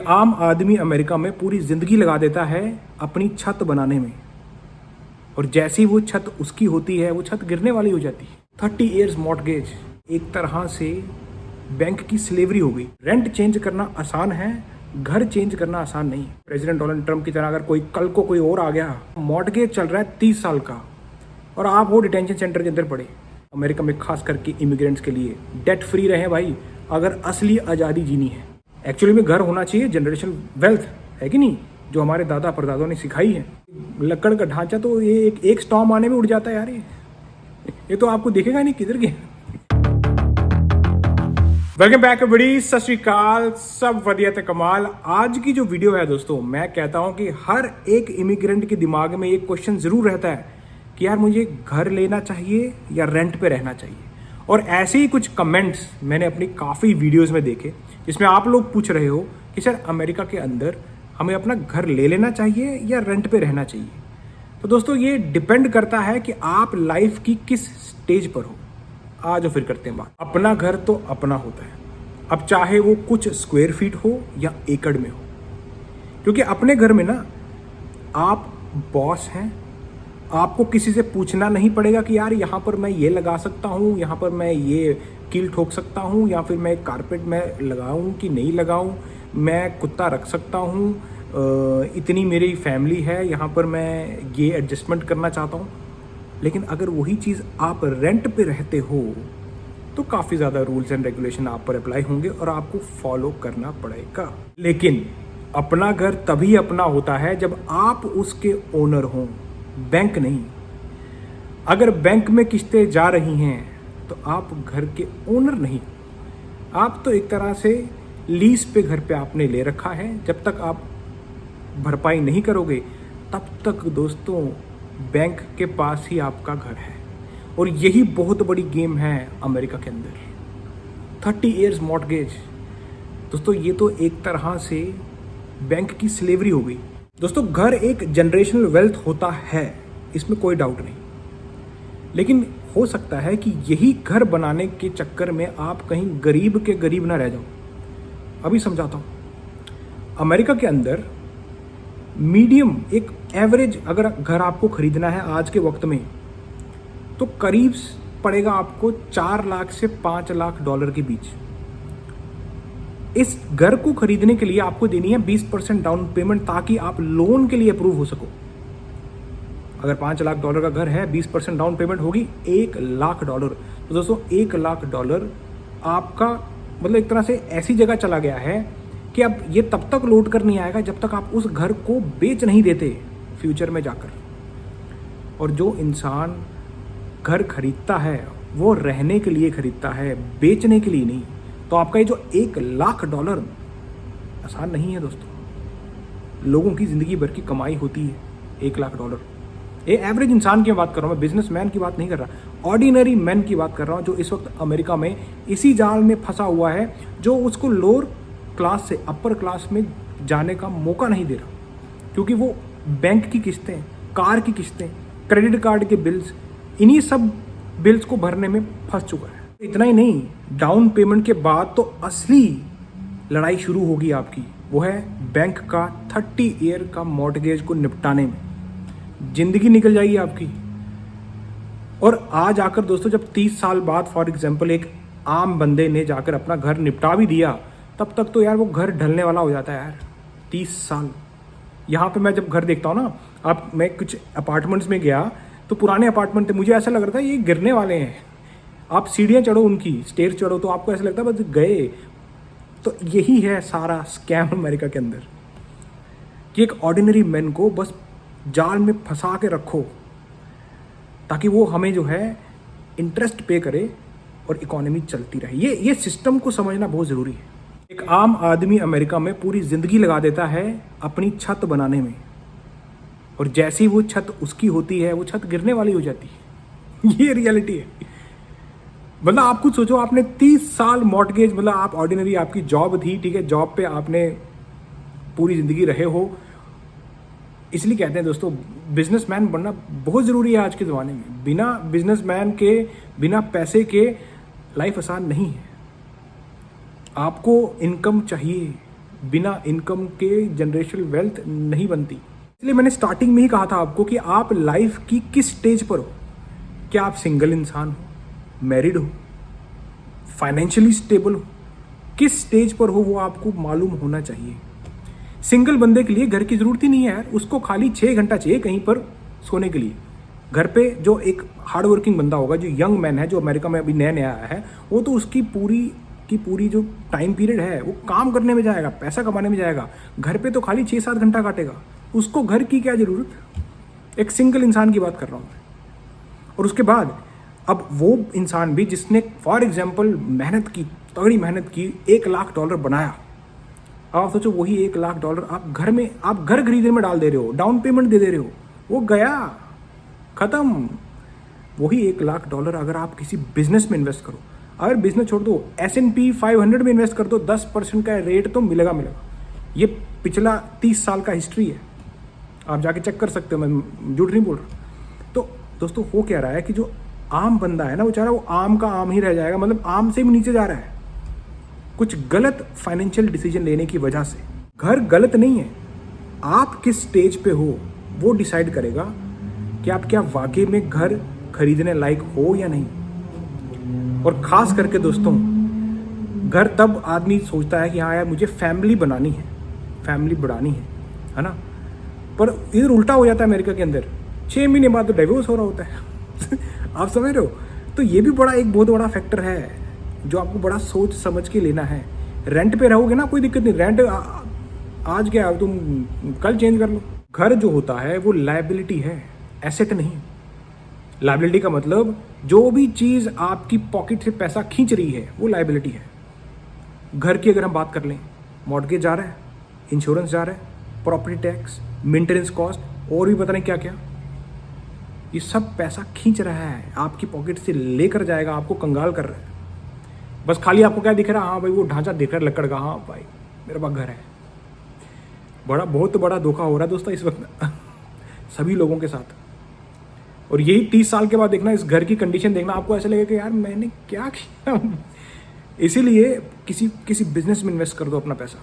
आम आदमी अमेरिका में पूरी ज़िंदगी लगा देता है अपनी छत बनाने में, और जैसी वो छत उसकी होती है वो छत गिरने वाली हो जाती है। 30 ईयर्स मॉर्टगेज एक तरह से बैंक की स्लेवरी हो गई। रेंट चेंज करना आसान है, घर चेंज करना आसान नहीं। प्रेसिडेंट डोनाल्ड ट्रंप की तरह अगर कल को कोई और आ गया, मॉर्टगेज चल रहा है 30 साल का और आप वो डिटेंशन सेंटर के अंदर पड़े। अमेरिका में खास करके इमिग्रेंट्स के लिए डेट फ्री रहे भाई, अगर असली आज़ादी जीनी है। एक्चुअली में घर होना चाहिए जनरेशन वेल्थ, है कि नहीं, जो हमारे दादा परदादों ने सिखाई है। लकड़ का ढांचा तो ये एक स्टॉर्म आने में उड़ जाता है यार। ये तो आपको दिखेगा नहीं किधर गया। वेलकम बैक बड़ी सत श्री अकाल, सब वधिया ते कमाल। आज की जो वीडियो है दोस्तों, मैं कहता हूं कि हर एक इमिग्रेंट के दिमाग में एक क्वेश्चन जरूर रहता है कि यार मुझे घर लेना चाहिए या रेंट पे रहना चाहिए। और ऐसे ही कुछ कमेंट्स मैंने अपनी काफ़ी वीडियोस में देखे जिसमें आप लोग पूछ रहे हो कि सर अमेरिका के अंदर हमें अपना घर ले लेना चाहिए या रेंट पे रहना चाहिए। तो दोस्तों ये डिपेंड करता है कि आप लाइफ की किस स्टेज पर हो। आज फिर करते हैं बात। अपना घर तो अपना होता है, अब चाहे वो कुछ स्क्वायर फीट हो या एकड़ में हो, क्योंकि अपने घर में ना आप बॉस हैं। आपको किसी से पूछना नहीं पड़ेगा कि यार यहाँ पर मैं ये लगा सकता हूँ, यहाँ पर मैं ये कील ठोक सकता हूँ, या फिर मैं कारपेट में लगाऊँ कि नहीं लगाऊँ, मैं कुत्ता रख सकता हूँ, इतनी मेरी फैमिली है, यहाँ पर मैं ये एडजस्टमेंट करना चाहता हूँ। लेकिन अगर वही चीज़ आप रेंट पे रहते हो तो काफ़ी ज़्यादा रूल्स एंड रेगुलेशन आप पर अप्लाई होंगे और आपको फॉलो करना पड़ेगा। लेकिन अपना घर तभी अपना होता है जब आप उसके ओनर हों, बैंक नहीं। अगर बैंक में किस्तें जा रही हैं तो आप घर के ओनर नहीं, आप तो एक तरह से लीज पे घर पे आपने ले रखा है। जब तक आप भरपाई नहीं करोगे तब तक दोस्तों बैंक के पास ही आपका घर है। और यही बहुत बड़ी गेम है अमेरिका के अंदर। 30 ईयर्स मॉर्टगेज दोस्तों, ये तो एक तरह से बैंक की स्लेवरी हो गई। दोस्तों घर एक जनरेशनल वेल्थ होता है, इसमें कोई डाउट नहीं। लेकिन हो सकता है कि यही घर बनाने के चक्कर में आप कहीं गरीब के गरीब ना रह जाओ। अभी समझाता हूँ। अमेरिका के अंदर मीडियम एक एवरेज अगर घर आपको खरीदना है आज के वक्त में तो करीब पड़ेगा आपको 4 लाख से 5 लाख डॉलर के बीच। इस घर को खरीदने के लिए आपको देनी है 20% डाउन पेमेंट, ताकि आप लोन के लिए अप्रूव हो सको। अगर 5 लाख डॉलर का घर है, 20% डाउन पेमेंट होगी $1 लाख। तो दोस्तों $1 लाख आपका मतलब एक तरह से ऐसी जगह चला गया है कि अब ये तब तक लौट कर नहीं आएगा जब तक आप उस घर को बेच नहीं देते फ्यूचर में जाकर। और जो इंसान घर खरीदता है वो रहने के लिए खरीदता है, बेचने के लिए नहीं। तो आपका ये जो $1 लाख आसान नहीं है दोस्तों। लोगों की ज़िंदगी भर की कमाई होती है $1 लाख। ये एवरेज इंसान की बात कर रहा हूँ मैं, बिजनेसमैन की बात नहीं कर रहा। ऑर्डिनरी मैन की बात कर रहा हूँ जो इस वक्त अमेरिका में इसी जाल में फंसा हुआ है, जो उसको लोअर क्लास से अपर क्लास में जाने का मौका नहीं दे रहा, क्योंकि वो बैंक की किस्तें, कार की किस्तें, क्रेडिट कार्ड के बिल्स, इन्हीं सब बिल्स को भरने में फंस चुका है। इतना ही नहीं, डाउन पेमेंट के बाद तो असली लड़ाई शुरू होगी आपकी, वो है बैंक का 30 ईयर का मॉर्टगेज को निपटाने में। जिंदगी निकल जाएगी आपकी। और आज आकर दोस्तों जब 30 साल बाद फॉर एग्जांपल एक आम बंदे ने जाकर अपना घर निपटा भी दिया, तब तक तो यार वो घर ढलने वाला हो जाता है यार। 30 साल। यहाँ पे मैं जब घर देखता हूँ ना, मैं कुछ अपार्टमेंट्स में गया तो पुराने अपार्टमेंट थे, मुझे ऐसा लग रहा था ये गिरने वाले हैं। आप सीढ़ियाँ चढ़ो, उनकी स्टेयर चढ़ो तो आपको ऐसा लगता है बस गए। तो यही है सारा स्कैम अमेरिका के अंदर, कि एक ऑर्डिनरी मैन को बस जाल में फंसा के रखो ताकि वो हमें जो है इंटरेस्ट पे करे और इकोनॉमी चलती रहे। ये सिस्टम को समझना बहुत ज़रूरी है। एक आम आदमी अमेरिका में पूरी ज़िंदगी लगा देता है अपनी छत बनाने में, और जैसी वो छत उसकी होती है वो छत गिरने वाली हो जाती है। ये रियलिटी है। मतलब आप कुछ सोचो, आपने 30 साल मॉर्टगेज, मतलब आप ऑर्डिनरी, आपकी जॉब थी, ठीक है, जॉब पे आपने पूरी ज़िंदगी रहे हो। इसलिए कहते हैं दोस्तों बिजनेसमैन बनना बहुत ज़रूरी है आज के ज़माने में। बिना बिजनेसमैन के, बिना पैसे के लाइफ आसान नहीं है। आपको इनकम चाहिए, बिना इनकम के जनरेशनल वेल्थ नहीं बनती। इसलिए मैंने स्टार्टिंग में ही कहा था आपको कि आप लाइफ की किस स्टेज पर हो। क्या आप सिंगल इंसान हो, मैरिड हो, फाइनेंशियली स्टेबल हो, किस स्टेज पर हो वो आपको मालूम होना चाहिए। सिंगल बंदे के लिए घर की जरूरत ही नहीं है यार, उसको खाली 6 घंटा चाहिए कहीं पर सोने के लिए। घर पे जो एक हार्ड वर्किंग बंदा होगा, जो यंग मैन है, जो अमेरिका में अभी नया नया आया है, वो तो उसकी पूरी जो टाइम पीरियड है वो काम करने में जाएगा, पैसा कमाने में जाएगा। घर पे तो खाली 6-7 घंटा काटेगा, उसको घर की क्या जरूरत। एक सिंगल इंसान की बात कर रहा हूँ मैं। और उसके बाद अब वो इंसान भी जिसने फॉर एग्जाम्पल मेहनत की, तगड़ी मेहनत की, $1 लाख बनाया। अब आप सोचो वही $1 लाख आप घर खरीदने में डाल दे रहे हो, डाउन पेमेंट दे रहे हो, वो गया, खत्म। वही $1 लाख अगर आप किसी बिजनेस में इन्वेस्ट करो, अगर बिजनेस छोड़ दो, S&P 500 में इन्वेस्ट कर दो, 10% का रेट तो मिलेगा। ये पिछला 30 साल का हिस्ट्री है, आप जाके चेक कर सकते हो, मैं झूठ नहीं बोल रहा। तो दोस्तों हो क्या रहा है कि जो आम बंदा है ना, वो चाह रहा है वो आम का आम ही रह जाएगा, मतलब आम से भी नीचे जा रहा है, कुछ गलत फाइनेंशियल डिसीजन लेने की वजह से। घर गलत नहीं है, आप किस स्टेज पे हो वो डिसाइड करेगा कि आप क्या वाकई में घर खरीदने लायक हो या नहीं। और खास करके दोस्तों, घर तब आदमी सोचता है कि हाँ यार मुझे फैमिली बनानी है, फैमिली बढ़ानी है ना। पर इधर उल्टा हो जाता है अमेरिका के अंदर, 6 महीने बाद तो डिवोर्स हो रहा होता है। आप समझ रहे हो। तो ये भी एक बहुत बड़ा फैक्टर है जो आपको बड़ा सोच समझ के लेना है। रेंट पे रहोगे ना, कोई दिक्कत नहीं, रेंट आज क्या तुम कल चेंज कर लो। घर जो होता है वो लायबिलिटी है, एसेट नहीं। लायबिलिटी का मतलब जो भी चीज़ आपकी पॉकेट से पैसा खींच रही है वो लायबिलिटी है। घर की अगर हम बात कर लें, मॉर्गेज जा रहा है, इंश्योरेंस जा रहा है, प्रॉपर्टी टैक्स, मेंटेनेंस कॉस्ट और भी पता नहीं क्या क्या, ये सब पैसा खींच रहा है, आपकी पॉकेट से लेकर जाएगा, आपको कंगाल कर रहा है। बस खाली आपको क्या दिख रहा है, हाँ भाई वो ढांचा दिख रहा है लकड़ का, हाँ भाई मेरे पास घर है। बहुत बड़ा धोखा हो रहा है दोस्तों इस वक्त सभी लोगों के साथ। और यही 30 साल के बाद देखना, इस घर की कंडीशन देखना, आपको ऐसा लगेगा कि यार मैंने क्या किया। इसीलिए किसी बिजनेस में इन्वेस्ट कर दो अपना पैसा,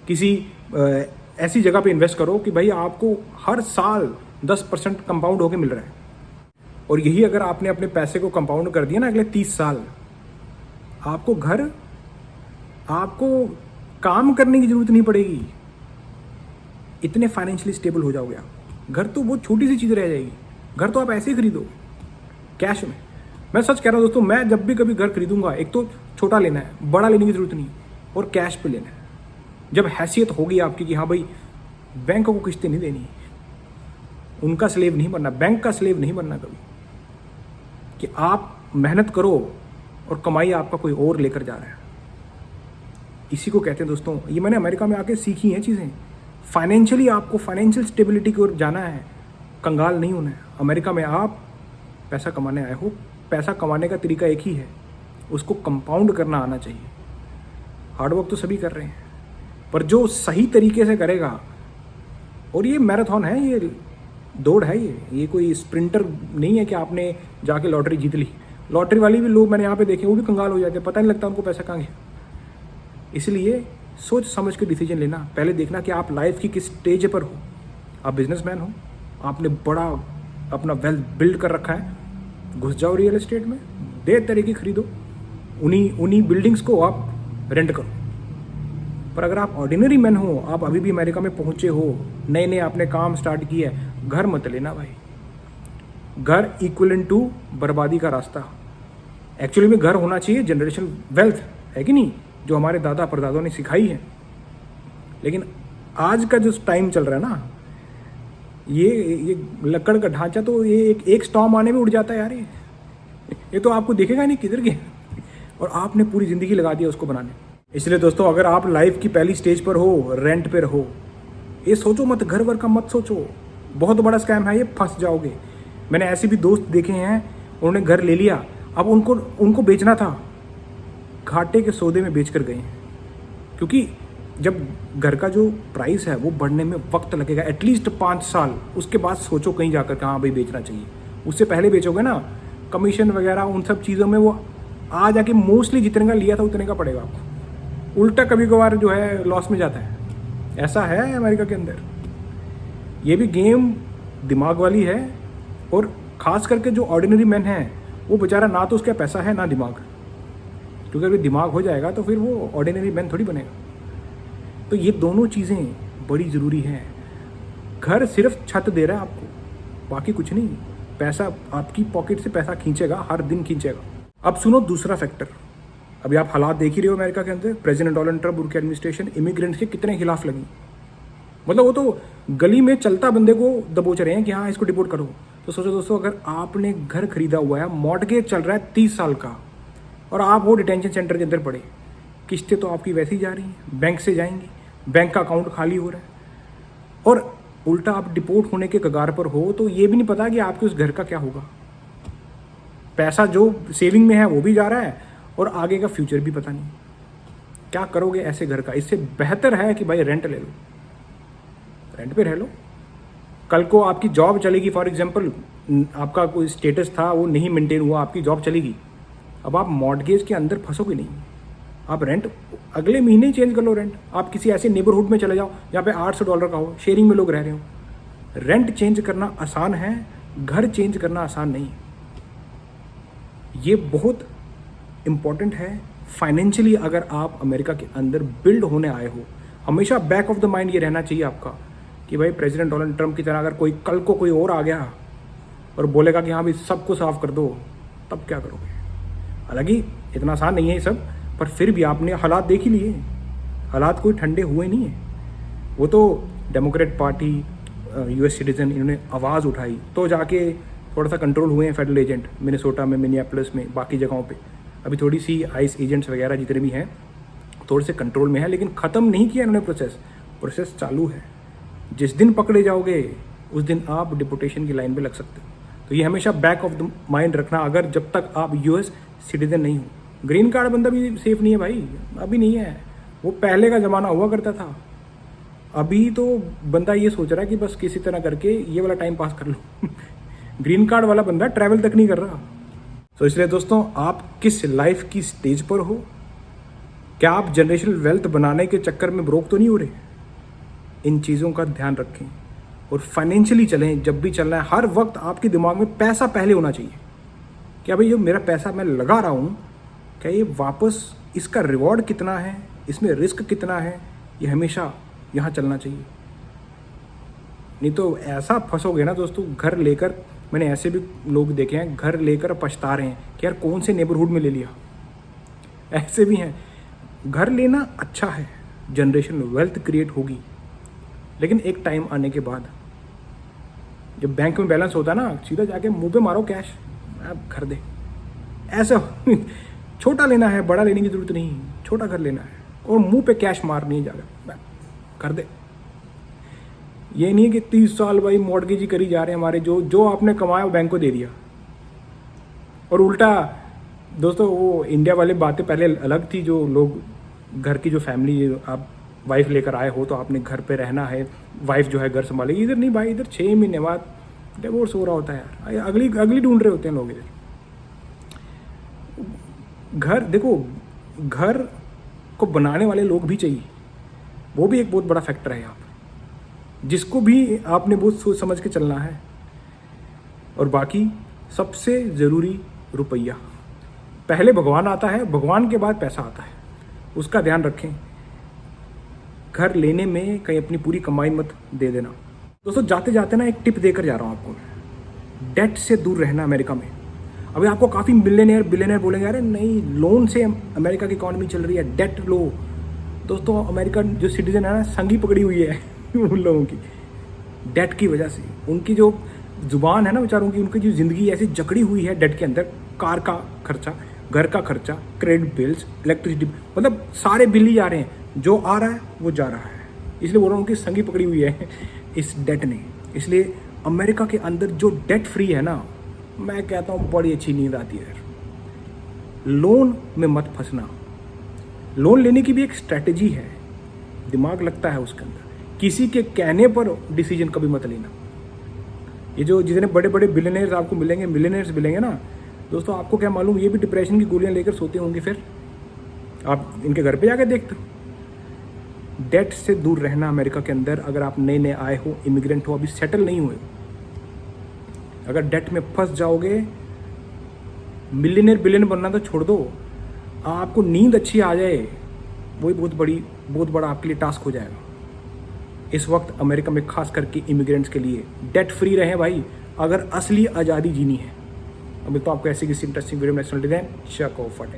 किसी ऐसी जगह पे इन्वेस्ट करो कि भाई आपको हर साल 10% कंपाउंड होके मिल रहा है। और यही अगर आपने अपने पैसे को कंपाउंड कर दिया ना अगले 30 साल, आपको काम करने की जरूरत नहीं पड़ेगी, इतने फाइनेंशियली स्टेबल हो जाओगे आप। घर तो वो छोटी सी चीज़ रह जाएगी, घर तो आप ऐसे ही खरीदो कैश में। मैं सच कह रहा हूँ दोस्तों, मैं जब भी कभी घर खरीदूंगा, एक तो छोटा लेना है, बड़ा लेने की जरूरत नहीं, और कैश पे लेना है। जब हैसियत होगी आपकी कि हाँ भाई बैंक को किस्तें नहीं देनी, उनका स्लेव नहीं बनना, बैंक का स्लेव नहीं बनना कभी, कि आप मेहनत करो और कमाई आपका कोई और लेकर जा रहा है। इसी को कहते हैं दोस्तों, ये मैंने अमेरिका में आके सीखी हैं चीज़ें। फाइनेंशियली आपको फाइनेंशियल स्टेबिलिटी की ओर जाना है, कंगाल नहीं होना है। अमेरिका में आप पैसा कमाने आए हो, पैसा कमाने का तरीका एक ही है, उसको कंपाउंड करना आना चाहिए। हार्डवर्क तो सभी कर रहे हैं, पर जो सही तरीके से करेगा, और ये मैराथन है, ये दौड़ है, ये कोई स्प्रिंटर नहीं है कि आपने जाके लॉटरी जीत ली। लॉटरी वाली भी लोग मैंने यहाँ पे देखे, वो भी कंगाल हो जाते हैं, पता नहीं लगता उनको पैसा कहाँ गया। इसलिए सोच समझ के डिसीजन लेना, पहले देखना कि आप लाइफ की किस स्टेज पर हो। आप बिजनेसमैन हो, आपने बड़ा अपना वेल्थ बिल्ड कर रखा है, घुस जाओ रियल एस्टेट में, दे तरीके खरीदो, उन्हीं बिल्डिंग्स को आप रेंट करो। पर अगर आप ऑर्डिनरी मैन हो, आप अभी भी अमेरिका में पहुंचे हो, नए नए आपने काम स्टार्ट किया है, घर मत लेना भाई। घर इक्वलेंट टू बर्बादी का रास्ता। एक्चुअली में घर होना चाहिए जनरेशन वेल्थ, है कि नहीं, जो हमारे दादा परदादों ने सिखाई है। लेकिन आज का जो टाइम चल रहा है ना, ये लकड़ का ढांचा तो ये एक स्टॉर्म आने में उड़ जाता है यार। ये तो आपको दिखेगा नहीं किधर गए, और आपने पूरी ज़िंदगी लगा दिया उसको बनाने। इसलिए दोस्तों, अगर आप लाइफ की पहली स्टेज पर हो, रेंट पे रहो, ये सोचो मत, घर वर का मत सोचो, बहुत बड़ा स्कैम है ये, फंस जाओगे। मैंने ऐसे भी दोस्त देखे हैं, उन्होंने घर ले लिया, अब उनको बेचना था, घाटे के सौदे में बेच कर गए हैं। क्योंकि जब घर का जो प्राइस है वो बढ़ने में वक्त लगेगा, एटलीस्ट 5 साल, उसके बाद सोचो कहीं जाकर कि हाँ भाई बेचना चाहिए। उससे पहले बेचोगे ना, कमीशन वगैरह उन सब चीज़ों में वो आ जाके मोस्टली जितने का लिया था उतने का पड़ेगा आपको। उल्टा कभी कभार जो है लॉस में जाता है। ऐसा है अमेरिका के अंदर। ये भी गेम दिमाग वाली है, और ख़ास करके जो ऑर्डिनरी मैन है वो बेचारा ना तो उसका पैसा है ना दिमाग, क्योंकि अगर दिमाग हो जाएगा तो फिर वो ऑर्डिनरी मैन थोड़ी बनेगा। तो ये दोनों चीज़ें बड़ी ज़रूरी हैं। घर सिर्फ छत दे रहा है आपको, बाकी कुछ नहीं। पैसा आपकी पॉकेट से पैसा खींचेगा, हर दिन खींचेगा। अब सुनो दूसरा फैक्टर। अभी आप हालात देख ही रहे हो अमेरिका के अंदर। प्रेसिडेंट डोनाल्ड ट्रंप, उनकी एडमिनिस्ट्रेशन इमिग्रेंट्स के कितने खिलाफ लगी। मतलब वो तो गली में चलता बंदे को दबोच रहे हैं कि हाँ इसको डिपोर्ट करो। तो सोचो दोस्तों, अगर आपने घर खरीदा हुआ है, मॉर्टगेज चल रहा है 30 साल का, और आप वो डिटेंशन सेंटर के अंदर पड़े, किस्तें तो आपकी वैसे ही जा रही हैं, बैंक से जाएंगी, बैंक का अकाउंट खाली हो रहा है, और उल्टा आप डिपोर्ट होने के कगार पर हो, तो ये भी नहीं पता कि आपके उस घर का क्या होगा। पैसा जो सेविंग में है वो भी जा रहा है, और आगे का फ्यूचर भी पता नहीं। क्या करोगे ऐसे घर का? इससे बेहतर है कि भाई रेंट ले लो, रेंट पे रह लो। कल को आपकी जॉब चलेगी, फॉर एग्जांपल आपका कोई स्टेटस था वो नहीं मेंटेन हुआ, आपकी जॉब चलेगी, अब आप मॉर्टगेज के अंदर फंसोगे नहीं। आप रेंट अगले महीने ही चेंज कर लो रेंट। आप किसी ऐसे नेबरहुड में चले जाओ जहाँ पे $800 का हो, शेयरिंग में लोग रह रहे हो। रेंट चेंज करना आसान है, घर चेंज करना आसान नहीं। ये बहुत इंपॉर्टेंट है फाइनेंशियली। अगर आप अमेरिका के अंदर बिल्ड होने आए हो, हमेशा बैक ऑफ द माइंड ये रहना चाहिए आपका कि भाई प्रेसिडेंट डोनाल्ड ट्रंप की तरह अगर कोई कल को कोई और आ गया और बोलेगा कि हाँ भाई सबको साफ कर दो, तब क्या करोगे? हालांकि इतना आसान नहीं है ये सब, पर फिर भी आपने हालात देख ही लिए। हालात कोई ठंडे हुए नहीं है। वो तो डेमोक्रेट पार्टी, यूएस सिटीजन, इन्होंने आवाज़ उठाई तो जाके थोड़ा सा कंट्रोल हुए हैं फेडरल एजेंट, मिनेसोटा में, मिनियापोलिस में, बाकी जगहों पे। अभी थोड़ी सी आइस एजेंट्स वगैरह जितने भी हैं थोड़े से कंट्रोल में है, लेकिन ख़त्म नहीं किया इन्होंने प्रोसेस चालू है। जिस दिन पकड़े जाओगे उस दिन आप डिपोटेशन की लाइन पे लग सकते हो। तो ये हमेशा बैक ऑफ द माइंड रखना, अगर जब तक आप यूएस सिटीजन नहीं हो। ग्रीन कार्ड बंदा भी सेफ नहीं है भाई, अभी नहीं है। वो पहले का ज़माना हुआ करता था। अभी तो बंदा ये सोच रहा है कि बस किसी तरह करके ये वाला टाइम पास कर लो। ग्रीन कार्ड वाला बंदा ट्रैवल तक नहीं कर रहा। तो इसलिए दोस्तों, आप किस लाइफ की स्टेज पर हो? क्या आप जनरेशनल वेल्थ बनाने के चक्कर में ब्रोक तो नहीं हो रहे? इन चीज़ों का ध्यान रखें और फाइनेंशियली चलें। जब भी चलना है, हर वक्त आपके दिमाग में पैसा पहले होना चाहिए। क्या भाई जो मेरा पैसा मैं लगा रहा हूँ, क्या ये वापस, इसका रिवॉर्ड कितना है, इसमें रिस्क कितना है, ये हमेशा यहाँ चलना चाहिए। नहीं तो ऐसा फंसोगे ना दोस्तों। घर लेकर, मैंने ऐसे भी लोग देखे हैं घर लेकर पछता रहे हैं कि यार कौन से नेबरहुड में ले लिया। ऐसे भी हैं। घर लेना अच्छा है, जनरेशन वेल्थ क्रिएट होगी, लेकिन एक टाइम आने के बाद जब बैंक में बैलेंस होता है ना, सीधा जाके मुंह पे मारो कैश, आप घर दे। ऐसा छोटा लेना है, बड़ा लेने की जरूरत नहीं, छोटा घर लेना है और मुंह पे कैश मारनी है जाकर, कर दे। ये नहीं है कि 30 साल भाई मॉर्टगेज ही करी जा रहे हैं हमारे, जो आपने कमाया वो बैंक को दे दिया। और उल्टा दोस्तों, वो इंडिया वाले बातें पहले अलग थी। जो लोग घर की जो फैमिली, आप वाइफ लेकर आए हो तो आपने घर पे रहना है, वाइफ जो है घर संभालेगी। इधर नहीं भाई, इधर 6 महीने बाद डिवोर्स हो रहा होता है यार, अगली ढूंढ रहे होते हैं लोग इधर। घर देखो, घर को बनाने वाले लोग भी चाहिए, वो भी एक बहुत बड़ा फैक्टर है यहाँ पर, जिसको भी आपने बहुत सोच समझ के चलना है। और बाकी सबसे ज़रूरी रुपया। पहले भगवान आता है, भगवान के बाद पैसा आता है, उसका ध्यान रखें। घर लेने में कहीं अपनी पूरी कमाई मत दे देना। दोस्तों जाते जाते ना एक टिप देकर जा रहा हूँ आपको, डेट से दूर रहना अमेरिका में। अभी आपको काफ़ी बिलियनर बोलेंगे अरे नहीं, लोन से अमेरिका की इकॉनमी चल रही है, डेट लो। दोस्तों अमेरिका जो सिटीजन है ना, संगी पकड़ी हुई है उन लोगों की डेट की वजह से। उनकी जो जुबान है ना बेचारों की, उनकी जो ज़िंदगी ऐसी जकड़ी हुई है डेट के अंदर। कार का खर्चा, घर का खर्चा, क्रेडिट बिल्स, इलेक्ट्रिसिटी, मतलब सारे बिल ही आ रहे हैं, जो आ रहा है वो जा रहा है। इसलिए बोल रहा हूँ कि संगी पकड़ी हुई है इस डेट ने। इसलिए अमेरिका के अंदर जो डेट फ्री है ना, मैं कहता हूँ बड़ी अच्छी नींद आती है यार। लोन में मत फंसना। लोन लेने की भी एक स्ट्रैटेजी है, दिमाग लगता है उसके अंदर। किसी के कहने पर डिसीजन कभी मत लेना। ये जो जितने बड़े बड़े बिलियनर्स आपको मिलेंगे, मिलियनर्स मिलेंगे ना दोस्तों, आपको क्या मालूम, ये भी डिप्रेशन की गोलियां लेकर सोते होंगे फिर। आप इनके घर पे जाके देखते हो। डेट से दूर रहना अमेरिका के अंदर, अगर आप नए नए आए हो, इमिग्रेंट हो, अभी सेटल नहीं हुए, अगर डेट में फंस जाओगे, मिलियनर बिलियनर बनना तो छोड़ दो, आपको नींद अच्छी आ जाए वही बहुत बड़ा आपके लिए टास्क हो जाएगा। इस वक्त अमेरिका में खास करके इमिग्रेंट्स के लिए डेट फ्री रहें भाई, अगर असली आज़ादी जीनी है। अभी तो आपको ऐसी किसी इंटरेस्टिंग वीडियो में नेक्स्ट डिजाइन चेक ऑफ फटे।